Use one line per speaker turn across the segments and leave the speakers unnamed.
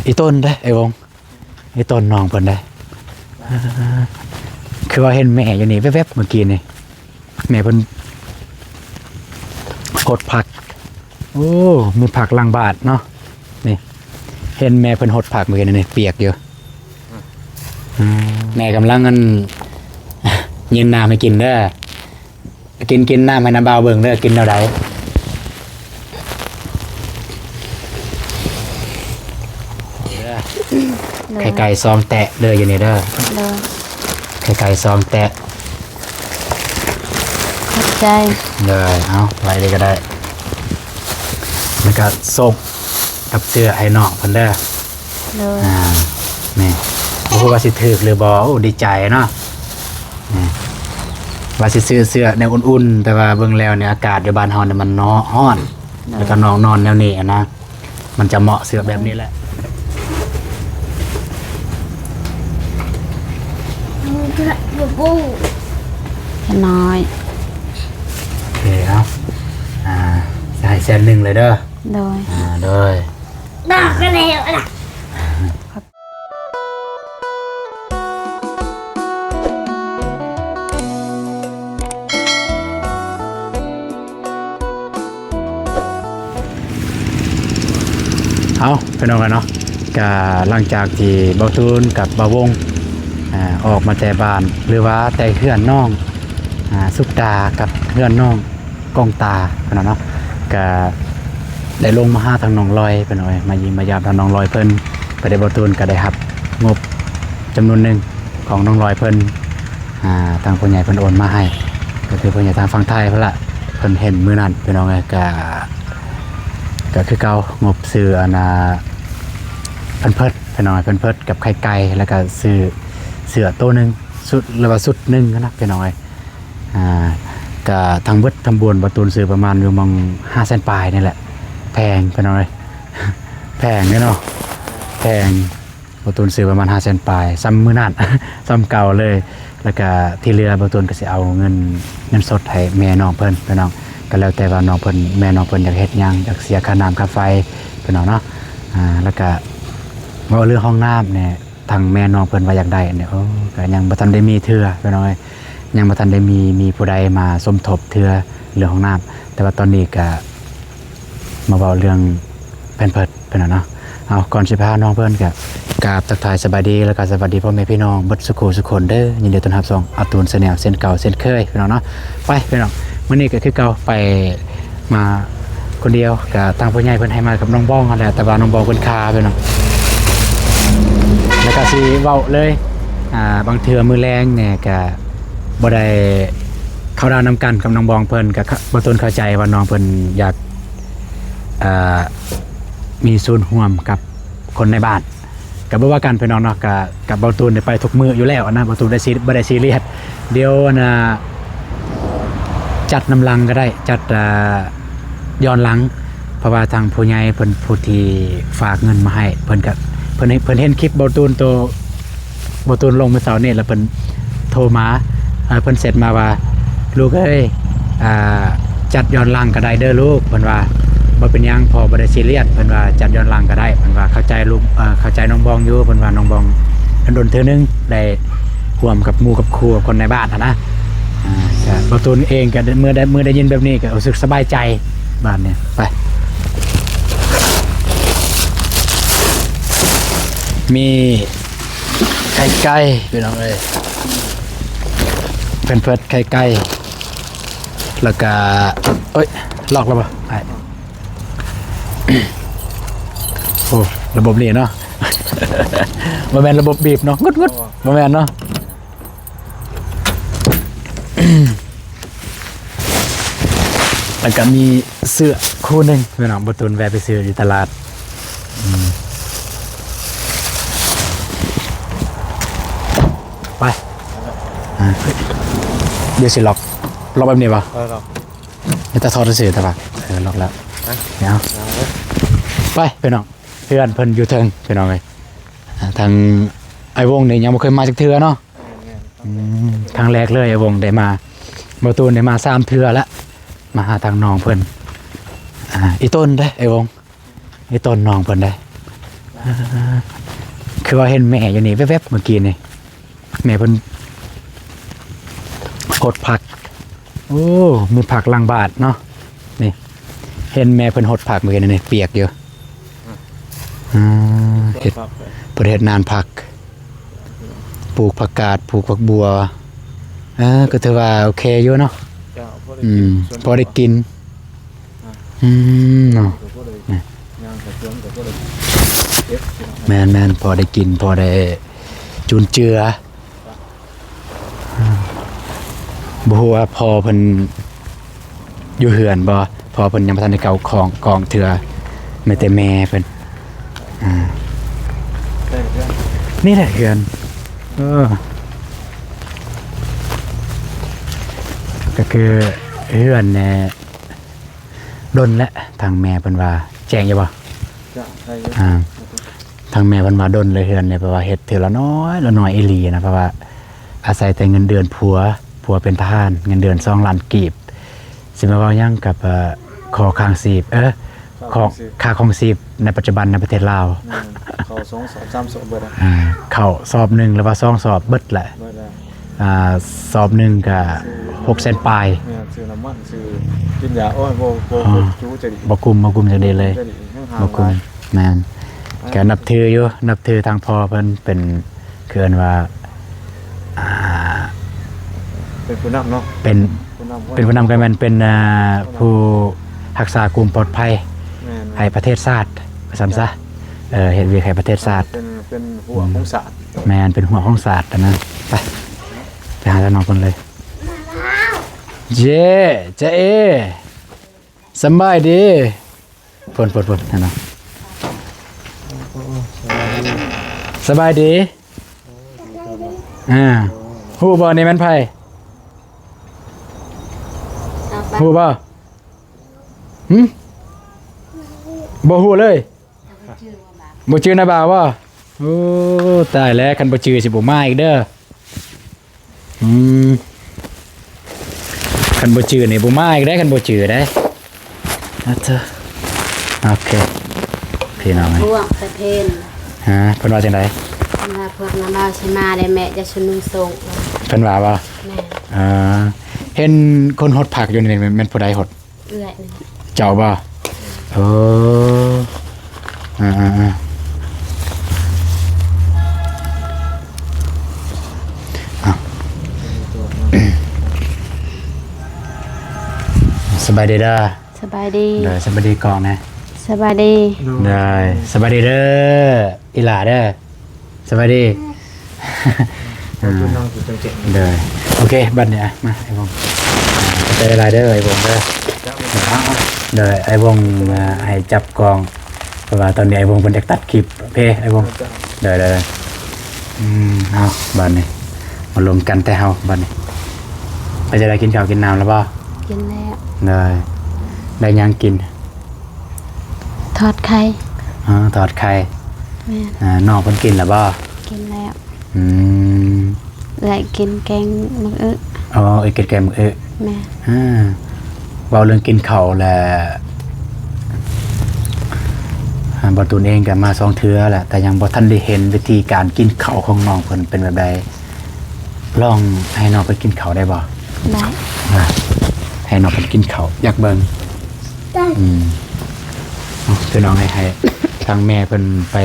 อีต้นได้ไอ้วงอีต้นน้องเพิ่นได้คือว่าเห็นแม่อยู่นี่แวบๆเมื่อกี้นี่แม่เพิ่นกดผักโอ้มีผักลังบาทเนาะนี่เห็นแม่เพิ่นหดผักเมื่อกี้นี่เปียกอยู่แม่กำลังกันยืนน้ำให้กินเด้อกินน้ำให้น้ำเบาเบิ่งเด้อกินเท่าใดไข่ไก่ซองแตะเด้ออยู่นี่เด้อไข่ไก่ซองแตะ
ขอบใจ
เลยเอาไว้เลยก็ได้แล้วก็ส่งกับเสื้อไอ้น้องเพิ่นเด้อนี่บ่ฮู้ว่าสิถูกหรือบ่โอ้ดีใจเนาะนี่ว่าสิซื้อเสื้อแนวอุ่นๆแต่ว่าเบิ่งแล้วเนี่ยอากาศอยู่บ้านเฮาเนี่ยมันร้อนแล้วก็น้องนอนแนวนี้นะมันจะเหมาะเสื้อแบบนี้แหละ
น้อย
โอเคครับใส่เส้นหนึ่งเลยเด้อ
โดย
โดย
น่าก็แล้วล่ะ
เอาไปนอนกันเนาะก็หลังจากที่เบาตูนกับเบาวงออกมาแต่บ้านหรือว่าแต่เพื่อนน้องสุกตากับเพื่อนน้องกองตาเป็นเนาะก็ได้ลงมาหาทางน้องลอยเป็นหน่อยมายิมมายามทางน้องลอยเพิ่นไปได้เบาตูนก็ได้ครับงบจำนวนหนึ่งของน้องลอยเพิ่นทางผู้ใหญ่เพิ่นโอนมาให้ก็คือผู้ใหญ่ทางฝั่งไทยเพิ่นละเพิ่นเห็นมื้อนั้นเป็นน้องไงก็คือเก่างบซื้อเพิ่นเพิดไปหน่อยเพิ่นเพิดกับไข่ไก่แล้วก็ซื้อเสือตัวนึงสุดหรือว่าสุดนึงนะไปหน่อยก็ทางเบิดทำบุญประตูซื้อประมาณอยู่มอง500,000ปลายนี่แหละแพงไปหน่อยแพงเนาะแพงประตูซื้อประมาณ500,000ปลายซ้ำมื้อนั้นซ้ำเก่าเลยแล้วก็ที่เรือประตูก็สิเอาเงินสดให้แม่น้องเพิ่นไปน้องก็แล้วแต่ว่าน้องเพิ่นแม่น้องเพิ่นอยากเฮ็ดหยังอยากเสียค่าน้ำค่าไฟไปน้องเนาะแล้วก็ว่าเรื่องห้องน้ำเนี่ยทางแม่น้องเพิ่นว่าอยากได้เนี่ยก็ยังบ่ทันได้มีเทื่อไปน้อยยังบ่ทันได้มีผู้ใดมาสมทบเทื่อเรื่องห้องน้ำแต่ว่าตอนนี้ก็มาเว้าเรื่องแผ่นเพิดไปเนาะเอาก่อนสิพาน้องเพิ่นก็กราบทักทายสบายดีแล้วก็สวัสดีพ่อแม่พี่น้องเบิดสุขสุขคนเด้อยินดีต้อนรับส่งอาตูนแนลเส้นเก่าเส้นเคยพี่น้องเนาะไปพี่น้องมื้อนี้ก็คือเก่าไปมาคนเดียวกับทางผู้ใหญ่เพิ่นให้มากับน้องบ้องนั่นแหละแต่ว่าน้องบ้องเพิ่นคาพี่น้องแล้วก็สิเว้าเลยบางเทื่อมื้อแรงเนี่ยก็บ่ได้เข้าดาวนำกันกับน้องบ้องเพิ่นก็บ่ต้นเข้าใจว่าน้องเพิ่นอยากมีส่วนร่วมกับคนในบ้านก็บ่ว่ากันพี่น้องเนาะกับเบาตูนไปทุกมื้ออยู่แล้วนะเบาตูนได้บ่ได้ซีเรียสเดี๋ยวจัดน้ำลังก็ได้จัดย้อนหลังเพราะว่าทางผู้ใหญ่เพิ่นผู้ที่ฝากเงินมาให้เพิ่นเห็นคลิปเบาตูนลงเมื่อเช้านี้แล้วเพิ่นโทรมาเพิ่นเสร็จมาว่าลูกเอ้ยจัดย้อนหลังก็ได้เด้อลูกเพิ่นว่าบ่เป็นหยังพอบ่ได้ซีเรียสเพิ่นว่าจัดย้อนหลังก็ได้เพิ่นว่าเข้าใจลูกเข้าใจน้องบองอยู่เพิ่นว่าน้องบองโดนเทื่อนึงได้ร่วมกับหมู่กับครัวคนในบ้านนะเบาตูนเองก็เมื่อได้ยินแบบนี้ก็รู้สึกสบายใจบ้านเนี่ยไปมีไข่ไก่พี่น้องเลยเพิ่นไข่ไก่แล้วก็ลอกแล้วป่ะไอ้โอ้ระบบนี้เนาะบ่แม่นระบบบีบเนาะงุดบ่แม่นเนาะแล้วก็มีเสื้อคู่หนึ่งพี่น้องประตูนแวะไปซื้อที่ตลาดไปเดี๋ยวสิล็อกแบบนี้ป่ะจะถอดเสื้อแต่ป่ะล็อกแล้วเดี๋ยวไปพี่น้องเพื่อนเพิ่นอยู่เทิงพี่น้องเลยทางไอ้วงนี่ยังไม่เคยมาจากเทือเนาะครั้งแรกเลยไอ้วงได้มาประตูนได้มา3เทือแล้วมาหาทางน้องเพิ่นอีต้นได้ไอ้วงอีต้นน้องเพิ่นได้ คือว่าเห็นแม่อยู่นี่แวบๆเมื่อกี้นี่แม่เพิ่นกดผักโอ้มีผักลังบาทเนาะนี่เห็นแม่เพิ่นหดผักเมื่อกี้นี่เปียกอยู่เฮ็ดประเทศนานผักปลูกผักกาดปลูกผักบัวก็ถือว่าโอเคอยู่เนาะพอได้กินเนาะแม่นพอได้กินพอได้จุนเจือบ่ฮู้ว่าพอเพิ่นอยู่เฮือนบ่พอเพิ่นยังบ่ทันได้เก่าของกองเถื่อแม่แต่แม่เพิ่นนี่แหละเฮือนก็คือเฮือนเนี่ยดนและทางแม่เพิ่นว่าแจ้งอยู่บ่ทางแม่เพิ่นว่าดนเลยเฮือนเนี่ยเพราะว่าเฮ็ดเทื่อละน้อยอีหลีนะเพราะว่าอาศัยแต่เงินเดือนผัวเป็นทหารเงินเดือน2ล้านกีบสิมาเว้าหยังกับขอคางสีบของค่าของสีบในปัจจุบันในประเทศลาว
เขา2 3 3สอบเบิด
เข้าสอบ1หรือว่า2สอบเบิดแหละสอบ1ก็600,000ปลาย
ซื้อน้ำมันซื้อกินยาโอ้ยจู้จะดิ
บ่กุมจังได๋เลยบ่กุมแม่นก็นับถืออยู่นับถือทางพ่อเพิ่นเป็นเกินว่า
เป็นผู้นำเนาะ
เป็นผู้นำกันแม่นเป็นผู้รักษากลุ่มปลอดภัยให้ประเทศชาติว่าซั่นซะเฮ็ดเวียกให้ประเทศชาติ
เป็นหัวของศาสตร์
แม่นเป็นหัวของศาสตร์นะไปหาน้องเพิ่นเลยเจ๊เอสบายดีฝนนั่นเนาะสบายดีฮู้บ่นี่มันไผฮู้บ่บ่ฮู้เลยบ่ชื่อนะบ่าวบ่โอ้ตายแล้วคันบ่ชื่อสิบ่มาอีกเด้อคันบ่ชื่อนี่บ่มาอีกได้คันบ่ชื่อได้โอเคพี่น้อง
พวกตะเพน
เพิ่นว่าจังได๋
พวกน้ำเราสิมาได้แม่จะชุนุงส่ง
เพิ่นว่าบ่แม่เห็นคนหดผักอยู่นี่แม่นผู้ใดหด
เอื้อยนึง
เจ้าบ่สบายดีเด้อ
สบายดี
สบายดีกองนะ
สบายดี
ได้สบายดีเด้ออีหล่าเด้อสบายดีเด้อโอเคบัดเนี่ยมาไอ้วงจะได้รายเด้อไอ้วงเด้อเด้อไอ้วงให้จับกองเพราะว่าตอนนี้ไอ้วงเป็นเด็กตัดคลิปโอเคไอ้วงเด้อเอาบัดนี้มารวมกันแต่เฮาบัดนี้ไปจะได้กินข้าวกินน้ำแล้วป่ะ
กินแล้ว
ได้ยังกิน
ทอดไข่
ทอดไข่นอกเพิ่นกินแล้วป่ะ
กินแล้วเลยกินแกงมึกอึ
กินแกงมึกอึ
แม่
เว้าเรื่องกินข้าวแหละบ่ตูนเองก็มา2เทื่อแหละแต่ยังบ่ทันได้เห็นวิธีการกินข้าวของน้องเพิ่นเป็นแบบใดลองให้น้องไปกินข้าวได้บ่
ได้
ให้น้องไปกินข้าวอยากเบิ่งได้คือน้องให้ทางแม่เพิ่นไป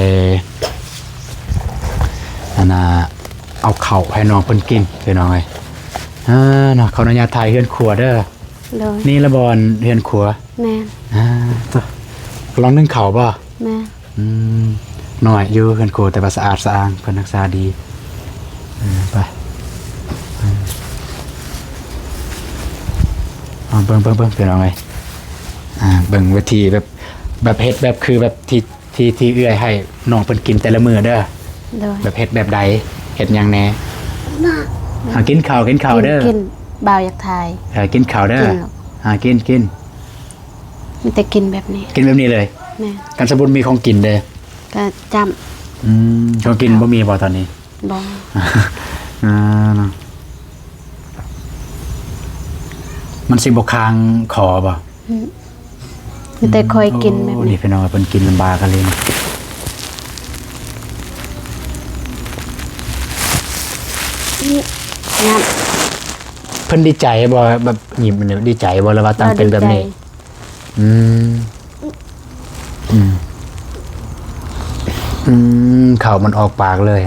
เอาข้าวให้น้องเพิ่นกินคือน้องเอ้ยเนาะขออนุญาตถ่ายเฮือนครัวเด้อนี่ละบอนเฮือนครัว
แม่
ลองนึ่งข้าวบ่
แม่
หน่อยอยู่เฮือนครัวแต่ว่าสะอาดสะอ้างเพิ่นรักษาดีไปเบิ่งเป็นเอาไงเบิ่งวิธีแบบเฮ็ดแบบคือแบบที่เอื้อยให้น้องเพิ่นกินแต่ละมื้อเด้อแบบเฮ็ดแบบใดเฮ็ดหยังแน่กินข้าวเด้อ
กินบ่าวอยากทาย
กินข้าวเด้อกิน
มีแต่กินแบบนี้
เลยแม่กันสมมุติมีของกินเด้อ
ก็จำ
ของกินบ่มีบ่ตอนนี้
บ่
มันสิบ่ค้างคอบ่
มีแต่คอยกินแบบนี้
นี่พี่น้องเพิ่นกินลำบากกันเลย
งับ
เพิ่นดีใจบ่แบบหยิบมันดีใจบ่แล้วว่าตั้งเป็นแบบนี้อืมอืมข้าวมันออกปากเลย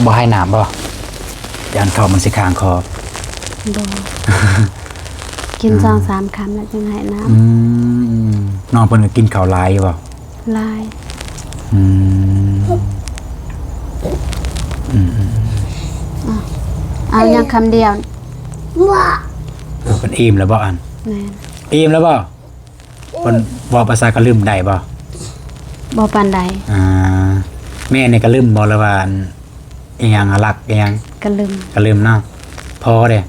บ่ให้น้ำบ่ยานข้าวมันสิค้างคอ
บ่กิน2-3 คำแล้วจึงให้น้ำ
น้องเพิ่นก็กินข้าวหลายอยู่บ่
ลาย เอายังคำเดียวว้า
เพิ่นอิ่มแล้วบ่อัน
แม่น
อิ่มแล้วบ่เพิ่นเว้าภาษากะลืมได้บ่
บ่ปานใด
แม่นี่กะลืมบ่แล้วว่าอันอีหยังอะลักอีหยัง
กะลึม
กะลืมเนาะพอเด้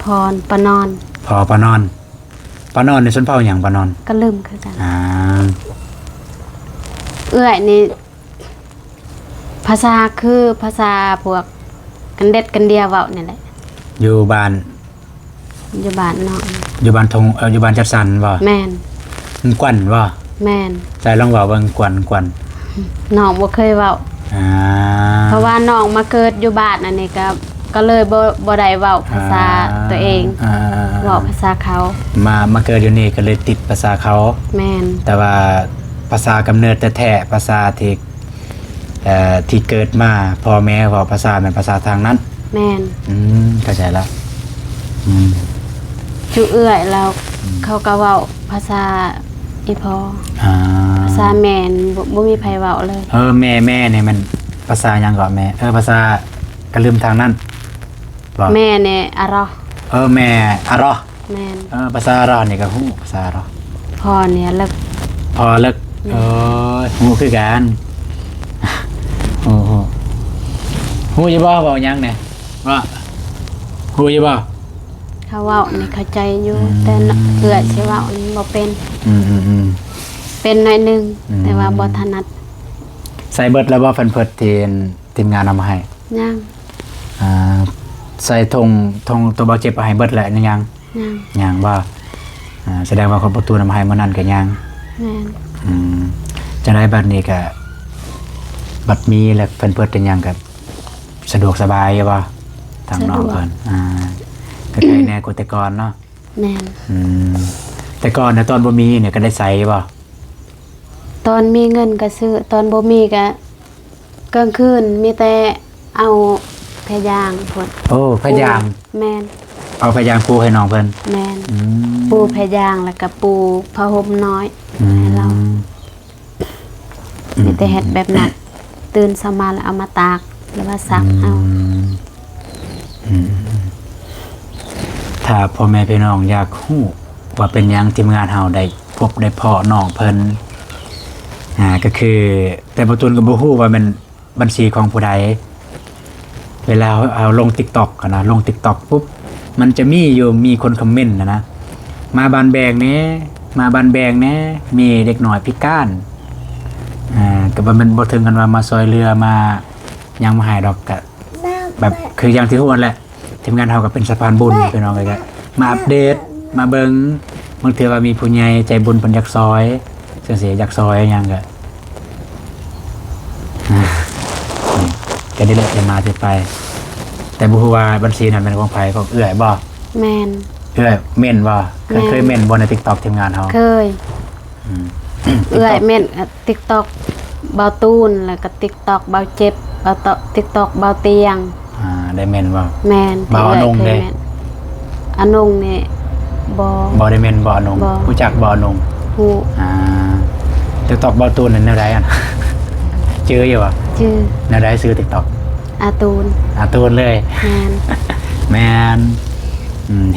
พรปะนอน
พอปานอนปานอนในชนเผ่าหยังปานอน
กะลึมคือกัน เอื้อยนี่ภาษาคือภาษาพวกกันเด็ดกันเดียวเว้านี่แหละ
อยู่บ้าน
อยู่บ้านเนาะ
อยู่บ้านทงอยู่บ้านจัดสรรบ่
แม่น
มันกวนบ่
แม่น
ใจลองเว้าเบิ่งกวน
น้องบ่เคยเว้า เพราะว่าน้องมาเกิดอยู่บ้านอันนี้ก็เลยบ่ได้เว้าภาษาตัวเองเว้าภาษาเขา
มาเกิดอยู่นี่ก็เลยติดภาษาเขา
แม่น
แต่ว่าภาษากำเนิดแท้ๆภาษาที่เกิดมาพ่อแม่เว้าภาษาเป็นภาษาทางนั้น
แม่น
เข้าใจแล้ว
จุเอื้อยแล้วเขาก็เว้าภาษาอีพอภาษาแม่นบ่มีไผเว้าเลย
แม่เนี่ยมันภาษาหยังก่อนแม่ภาษากะลืมทางนั้นบ่
แม่เนี่ยอะรอ
แม่อะรอ
แม่น
ภาษาอะรอนี่ก็ฮู้ภาษาอะรอ
พ่อเนี่ยเลิก
พอเลิกฮู้คือกันโอ้โหฮู้อยู่บ่เว้าหยังเนี่ยว่าฮู้อยู่บ่
เขาเว้านี่เข้าใจอยู่แต่เอื้อยสิเว้านี่บ่เป็นเป็นหน่อยหนึงแต่ว่าบ่ถนัด
ใส่เบิดแล้วบ่เพิ่นเพิดทีมงานเอามาให้
ยัง
ใส่ธงตัวบ่เจ็บเอาให้เบิดแล้วนี่ยัง
ยัง
ยังบ่แสดงว่าคนประตูนำให้มื้อนั้นก็ยัง
แม่น
จะได้บัดนี้ก็บัดมีแล้วเพิ่นเพิดเป็นหยังก็สะดวกสบายอยู่บ่ทางน้องเพิ่นก็ใกล้แน่กว่าแต่ก่อนเนาะ
แม่น
แต่ก่อนนะตอนบ่มีเนี่ยก็ได้ใส่บ่
ตอนมีเงินก็ซื้อตอนบ่มีก็กลางคืนมีแต่เอาพยางพุ่น
โอ้พยาง
แม่น
เอาพยางปูให้น้องเพิ่น
แม่นปูพยางแล้วก็ปูผ้าห่มน้อยให้เรามีแต่เฮ็ดแบบนั้นตื่นสมาแล้วเอามาตากหรือว่าซักเอา
ถ้าพ่อแม่พี่น้องอยากฮู้ว่าเป็นหยังทีมงานเฮาได้พบได้เพาะน้องเพิ่นก็คือแต่บ่ตุนก็บ่ฮู้ว่ามันบัญชีของผู้ใดเวลาเอาลง TikTok กันนะลง TikTok ปุ๊บมันจะมีคนคอมเมนต์นะมาบ้านแบงแหน่มาบ้านแบงแหน่มีเด็กน้อยพิการก็มันบ่ถึงกันว่ามาซอยเรือมายังมาให้ดอกก็แบบคืออย่างที่ฮู้นั่นแหละทีมงานเฮาก็เป็นสะพานบุญพี่น้องก็มาอัปเดตมาเบิ่งบางเทื่อว่ามีผู้ใหญ่ใจบุญเพิ่นอยากซอยจังซี่อยากซอยหยังก็ได้เลยจะมาจะไปแต่บ่ฮู้ว่าบัญชีนั้นเป็นของไผของเอื้อยบ่
แม่น
เอื้อยเม่นบ่เคยเม่นบ่ใน TikTok ทีมงานเฮา
เคยเอื้อยแม่น TikTok เบาตูนแล้วก็ TikTok เบาเจ็บTikTok เบาเตียง
ได้เม่นบ่
แม่น
เบาอนงเด้
อนงนี่บ่
ได้เม่นบ่อนงรู้จักบ่อนง
ฮู้
TikTok บ่ตูนนั่นแนวใดเจออยู่บ่
ชื่อ
แนวใดซื้อ TikTok
อาตูน
ตูนเลย
แม่น
แม่น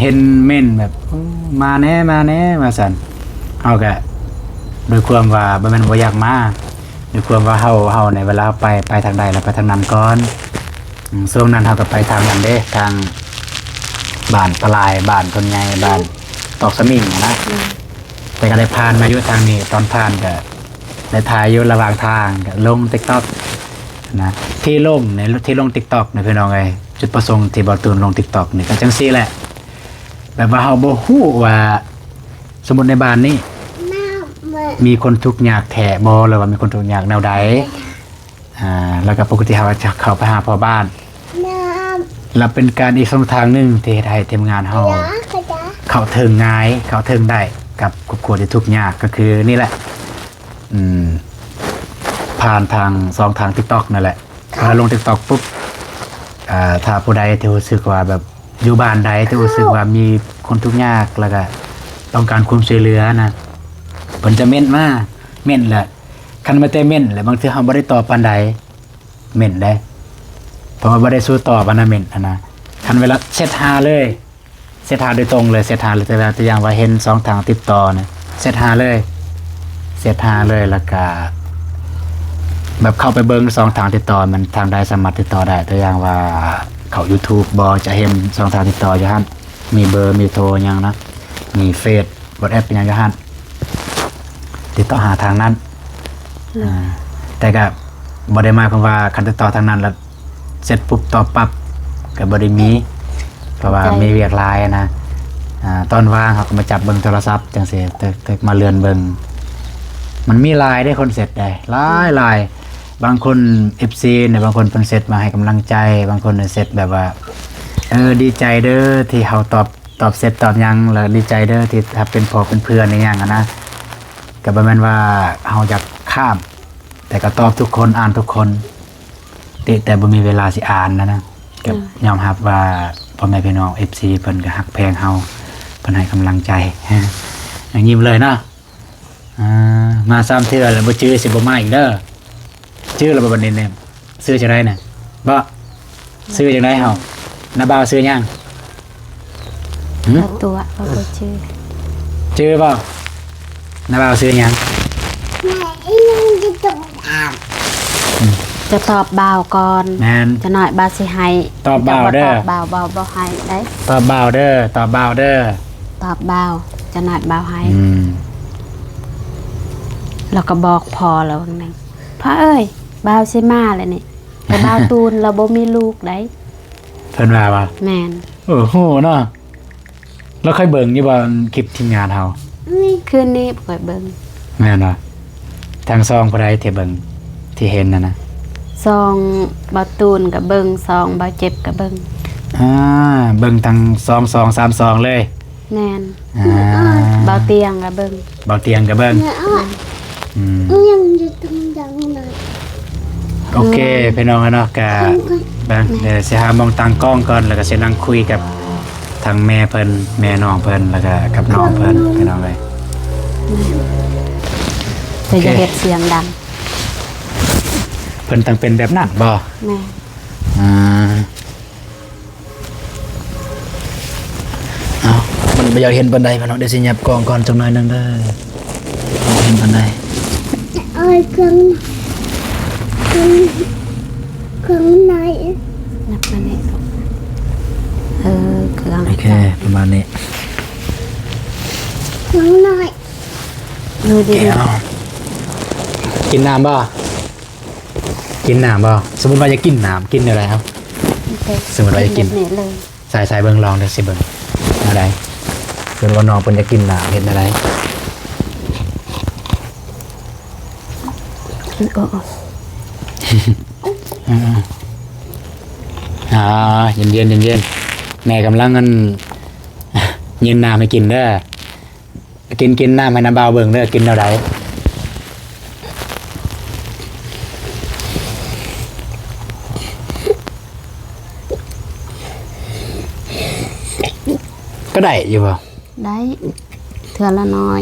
เห็นเม่นแบบมาแน่มาสั่นเฮาก็โดยความว่าบ่แม่นบ่อยากมาโดยความว่าเฮาในเวลาไปทางใดแล้วไปทางนั้นก่อนช่วงนั้นเฮาก็ไปทางนั้นเด้ทางบ้านปลายบ้านคนใหญ่บ้านตอกสมิงนะแต่ก็ได้ผ่านมาอยู่ทางนี้ตอนผ่านก็ได้ถ่ายอยู่ระหว่างทางก็ลง TikTok นะที่ลงในที่ลง TikTok นะพี่น้องเอ้ยจุดประสงค์ที่บ่ตูนลง TikTok นี่ก็จังซี่แหละแบบว่าเฮาบ่ฮู้ว่าสมมุติในบ้านนี้ มีคนทุกข์ยากแท้บ่หรือว่ามีคนทุกข์ยากแนวใดแล้วก็ปกติเขาจะเข้าไปหาพ่อบ้านแล้วเป็นการอีกช่องทางหนึงที่เฮ็ดให้ทีมงานเฮาเข้าถึงง่ายเข้าถึงได้กับครอบครัวที่ทุกข์ยากก็คือนี่แหละผ่านทาง2ทาง TikTok นั่นแหละพอลง TikTok ปุ๊บถ้าผู้ใดที่รู้สึกว่าแบบอยู่บ้านใดที่รู้สึกว่ามีคนทุกข์ยากแล้วก็ต้องการความช่วยเหลือนะเพิ่นจะเม่นมาเม่นแหละคันมาแต่เม่นแหละบางทีเฮาบ่ได้ตอบปานใดเม่นได้เพราะว่าบ่ได้สู้ตอบอันนั้นเม่นอันนะคันเวลาเซตหาเลยเซตหาโดยตรงเลยเซตหาเลยแต่อย่างว่าเห็น2ทางติดต่อนะเซตหาเลยเซตหาเลยแล้วก็แบบเข้าไปเบิ่ง2ทางติดต่อมันทางใดสามารถติดต่อได้ตัวอย่างว่าเข้า YouTube บ่จะเห็น2ทางติดต่ออยู่หั่นมีเบอร์มีโทรหยังนะมีเฟซ WhatsApp เป็นหยังอยู่หั่นติดต่อหาทางนั้นแต่ก็บ่ได้หมายความว่าคันติดต่อทางนั้นแล้วเสร็จปุ๊บตอบปั๊บก็บ่ได้มีเพราะว่ามีเวียกหลายนะตอนว่างเขาก็มาจับเบิ่งโทรศัพท์จังซี่แต่มาเลื่อนเบิ่งมันมีหลายได้คนเสร็จได้หลายบางคน FC เนี่ยบางคนเพิ่นเสร็จมาให้กำลังใจบางคนเนี่ยเสร็จแบบว่าดีใจเด้อที่เฮาตอบเสร็จตอบหยังแล้วดีใจเด้อที่ถ้าเป็นพ่อเป็นเพื่อนอีหยังนะก็บ่แม่นว่าเฮาอยากข้ามแต่ก็ตอบทุกคนอ่านทุกคนแต่บ่มีเวลาสิอ่านนะก็ยอมรับว่าพ่อแม่พี่น้อง FC เพิ่นก็ฮักแพงเฮาเพิ่นให้กำลังใจยิ้มเลยเนาะมา3เทื่อแล้วบ่ชื่อสิบ่มาอีกเด้อชื่อแล้วบ่บัดนี้เนี่ยซื้อจังได๋น่ะบ่ซื้อจังได๋เฮาน้าบ่าวซื้อหยัง
ตัวเขาบ่
ชื่อบ่น้าบ่าวซื้อหยัง
จะตอบบ่าวก่อนจะหน่อยบ่าวสิให้
ตอบบ่าวเด้อ
บ่าวบ่ให้ได้
ตอบบ่าวเด้อตอบบ่าวเด้อ
ตอบบ่าวจะหน่อยบ่าวให้เราก็บอกพอแล้วนึงพ่อเอ้ยบ่าวสิมาแล้วนี่แต่บ่าวตูนเราบ่มีลูกได้
เพิ่นว่าบ่
แม่น
โอ้โหเนาะแล้วค่อยเบิ่งอยู่บ่คลิปทีมงานเฮา
คืนนี้ค่อยเบิ่ง
แม่นบ่ทางซองผู้ใดที่เบิ่งที่เห็นน่ะนะ
ซองบ่าวตูนก็เบิ่งซองบ่าวเจ็บก็เบิ่ง
เบิ่งทั้ง2 3 2เลย
แม่นบ่าวเตียงก็เบิ่ง
บ่าวเตียงก็เบิ่ง
ยังจะต้องดังหน่อย
โอเคพี่น้องเนาะก็เดี๋ยวสิหามองตั้งกล้องก่อนแล้วก็สินั่งคุยกับทางแม่เพิ่นแม่น้องเพิ่นแล้วก็กับน้องเพิ่นพี่น้องเอ้ย
แต่อย่าเฮ็ดเสียงดัง
เพิ่นต้องเป็นแบบนั้นบ่
แม่
มันบ่อยากเห็นปานใดพี่น้องเดี๋ยวสิยับกล้องก่อนจักหน่อยนึงเด้อเห็นปานใด
เครื่องไหน
นับมานี่เครื่อง
โอเคประมาณนี้
เครื่องไหน
ดูดิ
กินน้ำบ่กินน้ำบ่สมมุติว่าจะกินน้ำกินอะไรครับสมมุติว่าจะกินใส่เบิ่งลองได้สิเบิ่งอะไรเพิ่นว่าน้องเพิ่นจะกินน้ำเฮ็ดอะไรเย็นแม่กำลังกันยืนน้ำให้กินเด้อกินน้ำให้น้ำเบาเบิ่งเด้อกินเท่าใดก็ได้อยู่ป่ะ
ได้เทื่อละน้อย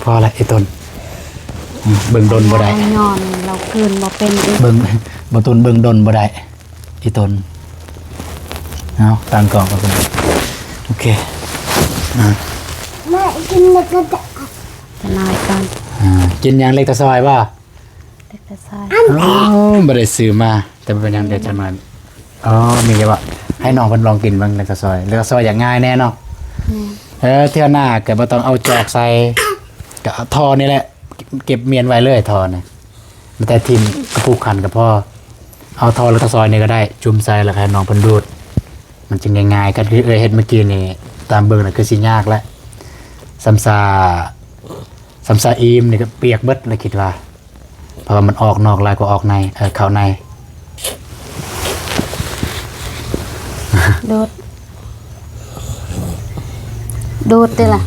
พอละไอ้ต้นเบิ่งดนบ่ได้
ย้อนเราคืนบ่เป็น
เบิ่งบ่ต้นเบิ่งดนบ่ได้ไอ้ต้นเอาตั้งกล่องก็เป็นโอเค
แม่กินเล็กกระ
น้อยก่อน
กินยังเล็กตะซอยป่ะ
เล็กตะซอย
บ่ได้ซื้อมาแต่เป็นยังเด็ดจังหน่อยมีอยู่ว่าให้น้องเพิ่นลองกินบ้างเล็กตะซอยเล็กตะซอยอย่างง่ายแน่เนาะเที่ยวหน้าก็บ่ต้องเอาจอกใส่ก็ทอนี่แหละเก็บเมียนไว้เลยทอนะแต่ทิมกระปุกขันกับพ่อเอาทอแล้วก็ซอยนี่ก็ได้จุ่มใส่แล้วให้น้องเพิ่นดูดมันจึงง่ายๆก็คือเฮ็ดเมื่อกี้นี่ตามเบิ่งน่ะคือสิยากแล้วซ้ำซา สำซาอีมนี่ก็เปียกเบิดเลยคิดว่าเพราะว่ามันออกนอกลายกว่าออกในเข้าใน
ดูดดูดติล่ะ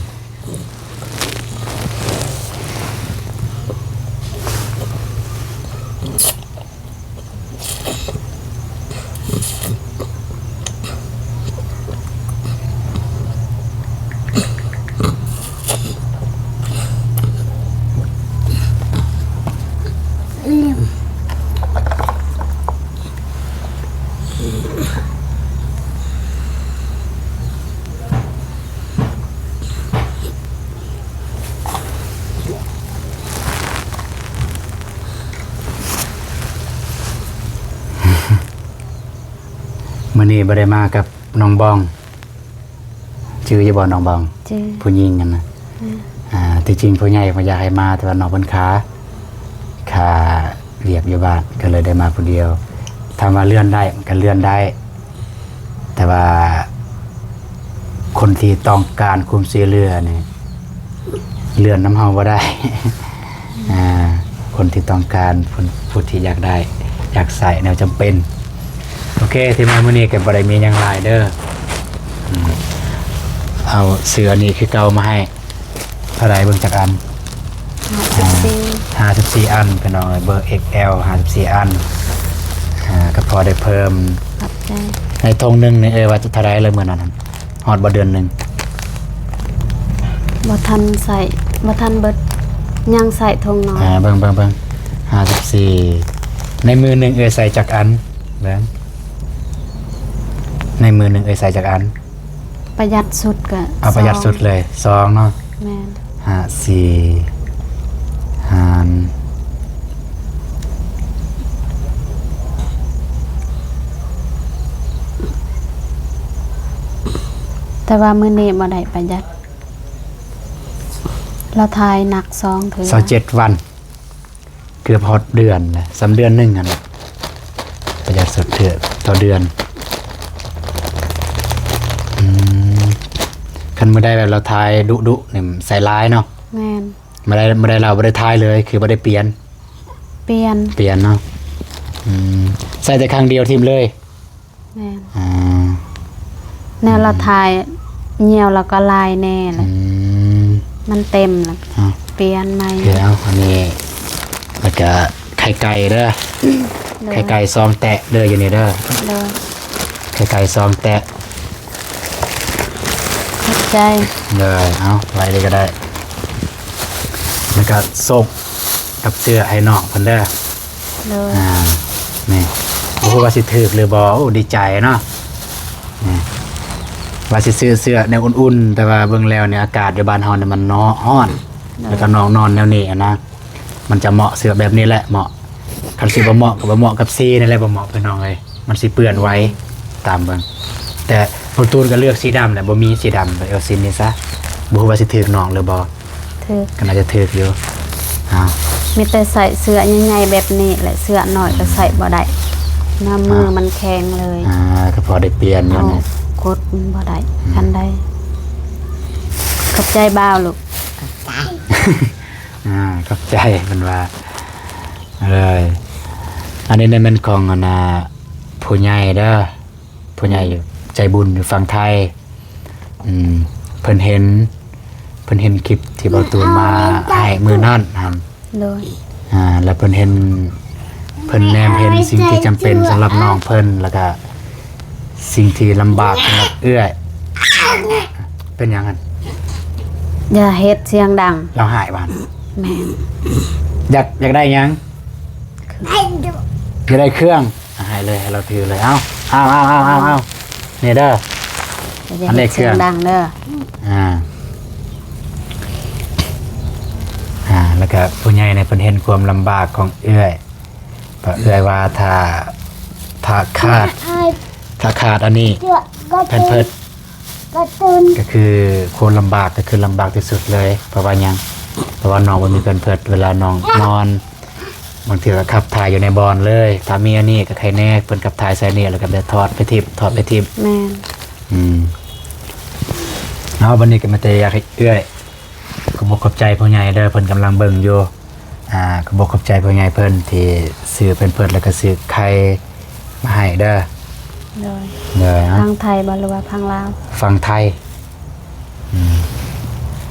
มื้อนี้บ่ได้มากับน้องบองชื่อจะบ่น้องบอง
จือ
ผู้หญิงกันนะที่จริงผู้ใหญ่บ่อยากให้มาแต่ว่าน้องเพิ่นขาเรียกอยู่บ้านก็เลยได้มาผู้เดียวถามว่าเลื่อนได้มันก็เลื่อนได้ แต่ว่าคนที่ต้องการคุมเสียเรือนี่เลื่อนน้ำเฮาบ่ได้ คนที่ต้องการผู้ที่อยากได้อยากใส่แนวจำเป็นโอเคที่มามื้อนี้ก็บ่ได้มีหยังหลายเด้อเอาเสื้อนี้คือเก่ามาให้เท่าไหร่เบิ่งจักอัน 54 อันเป็นน้องเบอร์ XL 54 อันก็พอได้เพิ่ม
ขอบใจ
ในธงหนึงนี่ว่าจะเท่าไหร่เลยมื้อนั้นฮอดบ่เดือนหนึง
บ่ทันใส่บ่ทันเบิดยังใส่ทงน้อย
เบิ่ง54ในมือหนึงใส่จักอันเบิ่งในมือหนึงใส่จักอัน
ประหยัดสุดก็
เอาประหยัดสุดเลย2เนาะ
แม่น
54หาร
แต่ว่ามื้อนี้บ่ได้ประหยัดเราทายหนัก2ถือ
27วันเกือบฮอดเดือนแหละ3เดือนหนึงอ่ะนะประหยัดสุดเถือะต่อเดือนคันมื้อใดแบบเราทายดุนี่ใส่ลายเนาะ
แม่น
ไม่ได้เราไม่ได้ทายเลยคือไม่ได้เปลี่ยน
เปลี่ยน
เนาะใส่แต่ครั้งเดียวทีมเลย
แม่น
อ่า
แนวเราทายเหี่ยวแล้วก็ลายแน่เลยมันเต็มแล้ว
เอา
เปลี่ยนใหม่
เดี๋ยวอันนี้แล้วก็ไข่ไก่เด้อไข่ไก่ซองแตะเด้ออยู่นี่เด้อ
เด้อ
ไข่ไก่ซองแตะ
ขอบใจ
เลยเอาไว้เลยก็ได้แล้วก็ส่งกับเสื้อให้น้องเพิ่นเด้อ
เด้อ
นี่บ่ฮู้ว่าสิถูกหรือบ่โอ้ดีใจเนาะนี่ว่าสิซื้อเสื้อแนวอุ่นๆแต่ว่าเบิ่งแล้วเนี่ยอากาศอยู่บ้านเฮาเนี่ยมันร้อนแล้วก็น้องนอนแนวนี้อะนะมันจะเหมาะเสื้อแบบนี้แหละเหมาะคันสิบ่เหมาะก็บ่เหมาะกับซีนั่นแหละบ่เหมาะพี่น้องเอ้ยมันสิเปื้อนไว้ตามเบิ่งแต่ประตูนก็เลือกสีดำแหละบ่มีสีดำเอาสีนี้ซะบ่ฮู้ว่าสิถูกน้องหรือบ่
ถือ
ก็น่าจะถูกอยู่อ้าว
มีแต่ใส่เสื้อใหญ่ๆแบบนี้แหละเสื้อน้อยก็ใส่บ่ได้หน้ามือมันแข็งเลย
ก็พอได้เปลี่ยนอยู่
เอา
เนี่ย
กดมันบ่ได้คันได้ขอบใจบ่าวลูก
ขอบใจมันว่าเลยอันนี้เนี่ยมันของผู้ใหญ่เด้อผู้ใหญ่อยู่ใจบุญอยู่ฝั่งไทยเพิ่นเห็นคลิปที่เบาตูนมาให้มือนั่นครับ
เลย
แล้วเพิ่นแนมเห็นสิ่งที่จำเป็นสำหรับน้องเพิ่นแล้วก็สิ่งที่ลำบากสำหรับเอื้อยเป็นหยังกัน
อย่าเฮ็ดเสียงดัง
เราหายบ้าน
แม่น
อยากได้หยัง
ไอ้ดู
อยากได้เครื่องหายเลยให้เราถือเลยเอานี่เด้อ
อย่า
อันนี้
เฮ็ด
เครื่
เสีย
อง
งดังเด้อ
แล้วก็ผู้ใหญ่ในเพิ่นเห็นความลำบากของเอื้อยเพราะเอื้อยว่าถ้าขาดอันนี้
เดี๋ยวก็
แผ่น
ตื่
เพิ
น
ด
ก็ตื่น
ก็คือคนลำบากก็คือลำบากที่สุดเลยเพราะว่าหยังเพราะว่าน้องบ่มีแผ่นเพิดเวลาน้องนอนบางทีก็ขับถ่ายอยู่ในบอนเลยถ้ามีอันนี้ก็ใครแน่เพิ่นขับถ่ายใส่นี่แล้วก็ไปถอดไปทิ่ม
แม่น
เอาวันนี้ก็มาแต่อยากให้เอื้อย ขอบใจพ่อใหญ่เด้อเพิ่นกำลังเบิ่งอยู่ขอบใจพ่อใหญ่เพิ่นที่ซื้อเพิ่นแล้วก็ซื้อไข่มาให้เด้อ
โดย
เด้อ
พังไทยบ่หรือว่าพังลาว
ฟังไทย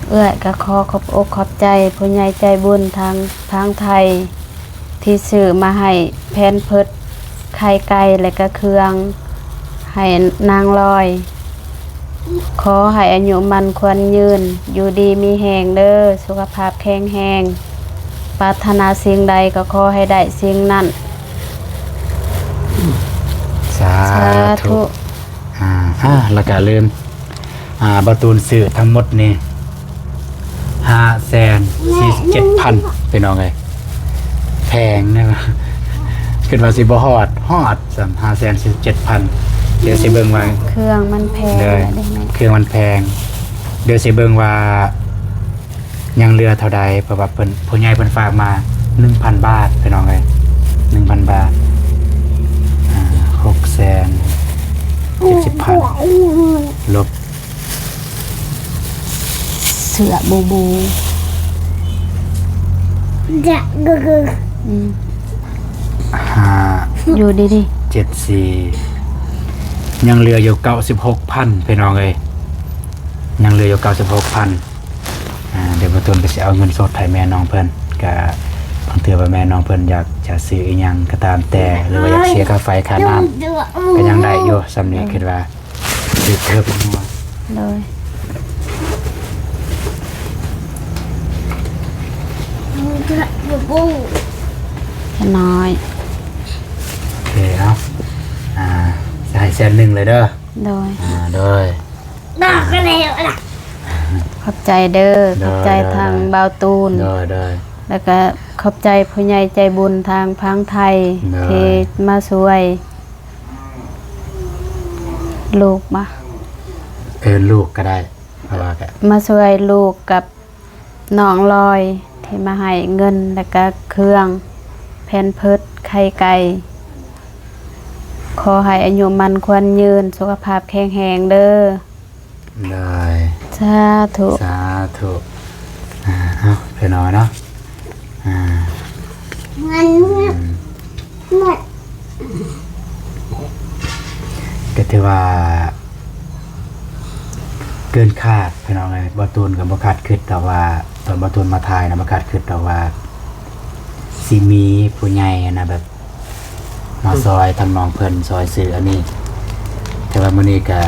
เอื้อยก็ขอขอบอกขอบใจผู้ใหญ่ใจบุญทางไทย ที่ซื้อมาให้แพนเพิดไข่ไก่และก็เครื่องให้นางลอย ขอให้อายุมันควรยืน อยู่ดีมีแหงเด้อสุขภาพแข็งแรงปรารถนาสิ่งใดก็ขอให้ได้สิ่งนั้น
สาธุแล้วก็ลืมประตูนซื้อทั้งหมดนี่547,000พี่น้องเอ้ยแพงนะคิดว่าสิบ่ฮอด547,000เดี๋ยวสิเบิ่งว่า
เครื่องมันแพง
เด้อ
ได้ไหม
เครื่องมันแพงเดี๋ยวสิเบิ่งว่ายังเหลือเท่าใดเพราะว่าเพิ่นผู้ใหญ่เพิ่นฝากมา 1,000 บาทพี่น้องเอ้ย 1,000 บาท670,000ลบ
เสือบูบู
จะกึก
อืม
5
อยู่ดี
74ยังเหลืออยู่ 96,000พี่น้องเอ้ยยังเหลืออยู่ 96,000เดี๋ยวประตูนก็สิเอาเงินสดให้แม่น้องเพิ่นก็บางเทื่อว่าแม่น้องเพิ่นอยากจะซื้ออีหยังก็ตามแต่หรือว่าอยากเสียค่าไฟค่าน้ำก็ยังได้อยู่สำนี้คิดว่าซื้อเพิ่มนัว
ๆเลย
จะกึกบู
น้อย
โอเคเอาจะให้100,000เลยเด้อ
โดย
โดย
ดอกกันแล้วล่ะ
ขอบใจเด้อขอบใจ
ได้
ทางบาวตูน
โดย
แล้วก็ขอบใจผู้ใหญ่ใจบุญทางพังไทย
ได้
ที่มาช่วย ลูกมา
ลูกก็ได้เพราะว่าก็
มาช่วยลูกกับน้องลอย ที่มาให้เงินแล้วก็เครื่องแผ่นเพิดไข่ไก่ ขอให้อายุมันควรยืนสุขภาพแข็งแรงเด้อ
ได้
สาธุ
สาธุเอาไปหน่อยเนาะ
มันหมด
ก็ถือว่า เกินคาดพี่น้องเลยบอตูนกับบ่คาดคิดแต่ว่าตอนบอตูนมาทายนะบ่คาดคิดแต่ว่าสิมีผู้ใหญ่นะแบบ มาซอยทำนองเพิ่นซอยซื้ออันนี้ แต่ว่ามื้อนี้ก็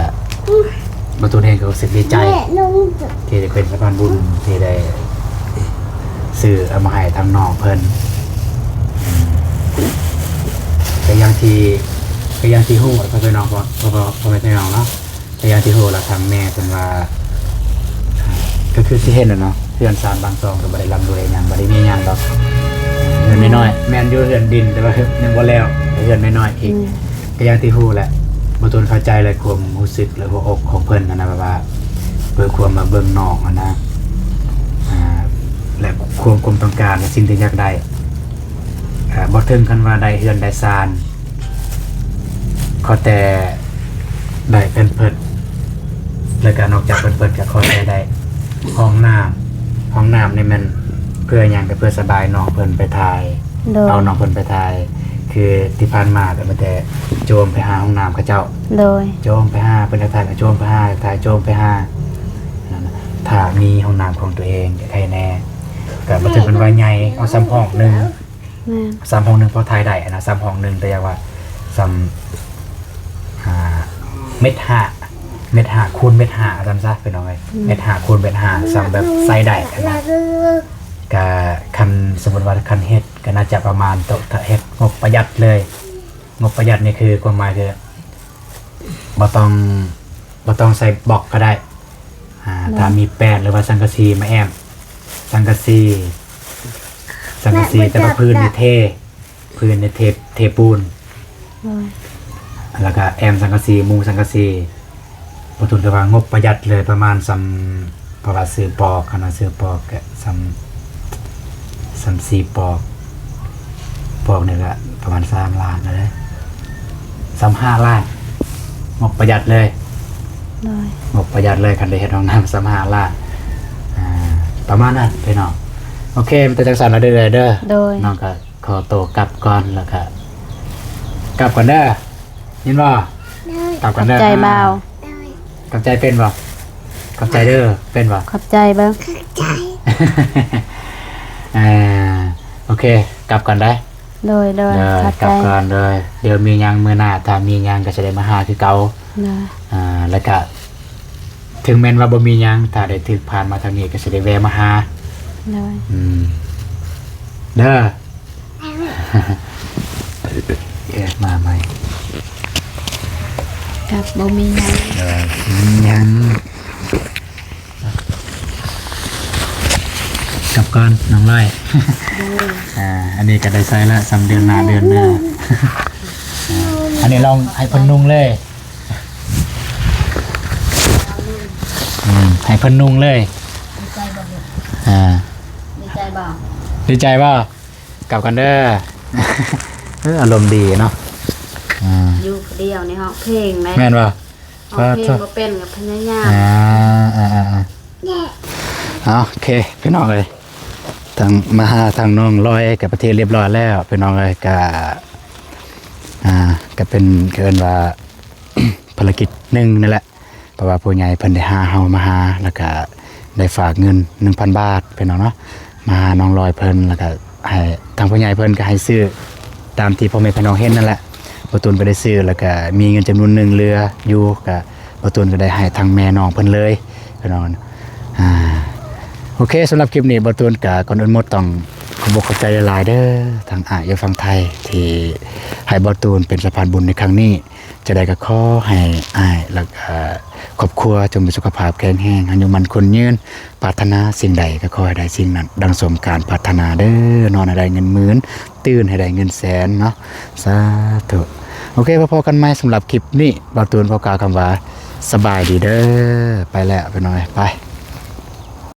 บอตูนเองก็รู้สึกดีใจ
แม่นุ่งจะ
ที่ได้เป็นสะพานบุญที่ได้ซื้อเอามาให้ทางน้องเพิ่นก็อยังที่ฮู้พ่อแม่น้องพ่อแม่น้องเนาะก็อยังที่ฮู้ละทางแม่เพิ่นว่าก็คือสิเห็นน่ะเนาะเพื่อนสารบางซองก็บ่ได้ร่ำรวยหยังบ่ได้มีหยังดอกเงินน้อยๆแม่นอยู่เรือนดินแต่ว่ายังบ่แล้วเรือนน้อยๆอีกก็อยังที่ฮู้แหละบ่ตนเข้าใจเลยความรู้สึกและหัวอกของเพิ่นนะแบบว่าเพื่อความมาเบิ่งน้องนะและความต้องการและสิ่งที่อยากได้บ่ถึงคันว่าได้เฮือนได้ซานขอแต่ได้เพิ่นเพิดแล้วก็นอกจากเพิ่นเพิดก็ขอแต่ได้ห้องน้ำนี่มันเพื่อหยังก็เพื่อสบายน้องเพิ่นไปถ่าย
โดย
เอาน้องเพิ่นไปถ่าย คือที่ผ่านมาก็มันแต่โจมไปหาห้องน้ำเขาเจ้า
โดย
โจมไปหาเป็นถ่ายกับโจมไปหาถ่ายโจมไปหานั่นน่ะถ้ามีห้องน้ำของตัวเองจะใครแน่ก็มาถึงเป็นวัยใหญ่เอาซ้ำห้องหนึ่ง
แม่น
ซ้ำห้องหนึ่งพอถ่ายได้นะซ้ำห้องหนึ่งแต่อยากว่าซ้ำเม็ดห้าคูณเม็ดห้าซ้ำซะเป็นเอาไงเม็ดห้าคูณเม็ดห้าซ้ำแบบไซส์ได้นะก็คันสมมติว่าคันเฮ็ดก็น่าจะประมาณถ้าเฮ็ดงบประหยัดเลยงบประหยัดนี่คือความหมายคือบ่ต้องใส่บล็อกก็ได้ถ้ามีแป้นหรือว่าสังกะสีมาแอมสังกะสีแต่ว่าพื้นนี่เทปูน
โดย
แล้วก็แอมสังกะสีมุงสังกะสีบ่ทุนก็ว่างบประหยัดเลยประมาณเพราะว่าซื้อปอกคันว่าซื้อปอกก็4ปอกนี่ก็ประมาณ3ล้านนะ5ล้านงบประหยัดเลย
โดย
งบประหยัดเลยคันได้เฮ็ดห้องน้ำ35ล้าน ประมาณนั้นพี่น้องโอเคมันจะจังสันเราเด้อเด้อ
โดย
น้องก็ขอตัวกลับก่อนแล้วก็กลับก่อนเด้อยินบ่
ได้
กลับก่อนเด้อ
ใจเบา
ได้
กลับใจเป็นบ่กลับใจเด้อเป็นบ่
ขอบใจเบ้าง
ใจ
อ่าโอเค กลับก่อนได้
โดย
เด้อ
ขอบ
กลั
ใจ
บก่อนเลยเดี๋ยวมีหยังมื้อหน้าถ้ามีหยังก็จะได้มาหาคือเก่า
โดย
แล้วก็ถึงแม้นว่าบ่มีหยังถ้าได้ถึกผ่านมาทางนี้ก็สิได้แวะมาหา
โดย
เด้อ มาใหม่
ครับบ่มีหยัง
ยังกลับก่อนน้องไล่ อันนี้ก็ได้ใช้แล้วสำเดือนหน้าเดือนหน้า อันนี้ลองให้เพิ่นนุ่งเลยให้เพิ่นนุ่งเลย
ดีใจบ่
อ่า
ดีใจบ่
ดีใจป่ะกลับกันเด้อ อารมณ์ดีเนาะ
อยู่คนเดียวในห้องเพลงไหม
แม่นป่ะ
ห้องเพลงบ่เป็นกับพญายาม
โอเคพี่น้องเลยทางมาหาทางน้องลอยกับประเทศเรียบร้อยแล้วพี่น้องเลยก็เป็นเกินว่า ภารกิจหนึ่งนั่นแหละเพราะว่าผู้ใหญ่เพิ่นได้หาเฮามาหาแล้วก็ได้ฝากเงิน 1,000 บาทพี่น้องเนาะมาหาน้องลอยเพิ่นแล้วก็ให้ทางผู้ใหญ่เพิ่นก็ให้ซื้อตามที่พ่อแม่พี่น้องเห็นนั่นแหละบ่ตูนก็ได้ซื้อแล้วก็มีเงินจำนวนหนึงเหลืออยู่ก็บ่ตูนก็ได้ให้ทางแม่น้องเพิ่นเลยพี่น้องโอเคสำหรับคลิปนี้บ่ตูนก็ก่อนอื่นหมดต้องขอบอกขอบใจหลายๆเด้อทางอ้ายอยู่ฝั่งไทยที่ให้บ่ตูนเป็นสะพานบุญในครั้งนี้จะได้ก็ขอให้อ้ายแล้วก็ครอบครัวจงมีสุขภาพแข็งแรงอายุมันคนยืนปรารถนาสิ่งใดก็ขอให้ได้สิ่งนั้นดังสมการปรารถนาเด้อนอนให้ได้เงินหมื่นตื่นให้ได้เงินแสนเนาะสาธุโอเคพอๆกันไหมสำหรับคลิปนี้บ่ตูนขอกล่าวคำว่าสบายดีเด้อไปแล้วไปหน่อยไป